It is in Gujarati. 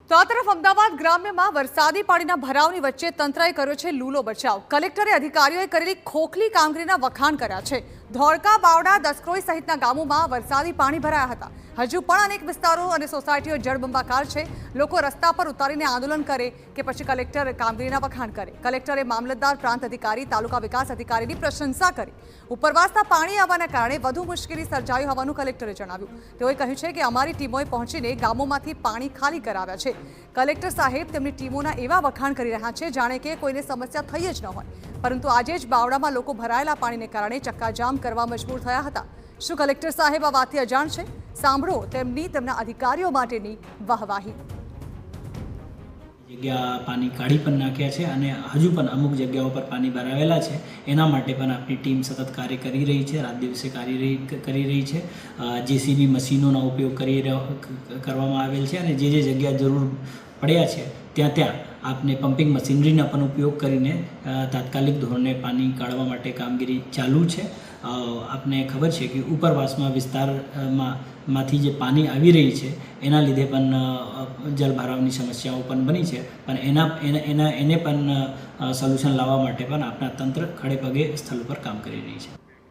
તો આ તરફ અમદાવાદ ગ્રામ્યમાં વરસાદી પાણીના ભરાવની વચ્ચે તંત્રએ કર્યો છે લૂલો બચાવ। કલેક્ટરે અધિકારીઓએ કરેલી ખોખલી કામગીરીના વખાણ કર્યા છે। ધોળકા, બાવડા, દસક્રોઈ સહિતના ગામોમાં વરસાદી પાણી ભરાયા હતા। હજુ પણ અનેક વિસ્તારો અને સોસાયટીઓ જળબંબાકાર છે। લોકો રસ્તા પર ઉતારીને આંદોલન કરે કે પછી કલેક્ટર કામગીરીના વખાણ કરે। કલેક્ટરે મામલતદાર, પ્રાંત અધિકારી, તાલુકા વિકાસ અધિકારીની પ્રશંસા કરી। ઉપરવાસના પાણી આવવાના કારણે વધુ મુશ્કેલી સર્જાઈ હોવાનું કલેક્ટરે જણાવ્યું। તેઓએ કહ્યું છે કે અમારી ટીમોએ પહોંચીને ગામોમાંથી પાણી ખાલી કરાવ્યા છે। કલેક્ટર સાહેબ તેમની ટીમોના એવા વખાણ કરી રહ્યા છે જાણે કે કોઈને સમસ્યા થઈ જ ન હોય, પરંતુ આજે જ બાવડામાં લોકો ભરાયેલા પાણીને કારણે ચક્કાજામ કરવા મજબૂર થયા હતા। શું કલેક્ટર સાહેબ આ વાતથી અજાણ છે? સાંભળો તેમના અધિકારીઓ માટેની વાહવાહી। જગ્યા પાણી કાઢી પણ નાખ્યા છે અને હજુ પણ અમુક જગ્યાઓ પર પાણી ભરાવેલા છે। એના માટે પણ આપણી ટીમ સતત કાર્ય કરી રહી છે, રાત દિવસે કાર્ય કરી રહી છે। જેસીબી મશીનોનો ઉપયોગ કરવામાં આવેલ છે અને જે જગ્યા જરૂર પડ્યા છે ત્યાં આપને પમ્પિંગ મશીનરીના પણ ઉપયોગ કરીને તાત્કાલિક ધોરણે પાણી કાઢવા માટે કામગીરી ચાલુ છે। આપને ખબર છે કે ઉપરવાસમાં વિસ્તારમાંથી જે પાણી આવી રહી છે એના લીધે પણ જલભરાવની સમસ્યાઓ પણ બની છે, પણ એને પણ સોલ્યુશન લાવવા માટે પણ આપણા તંત્ર ખડે પગે સ્થળ પર કામ કરી રહી છે।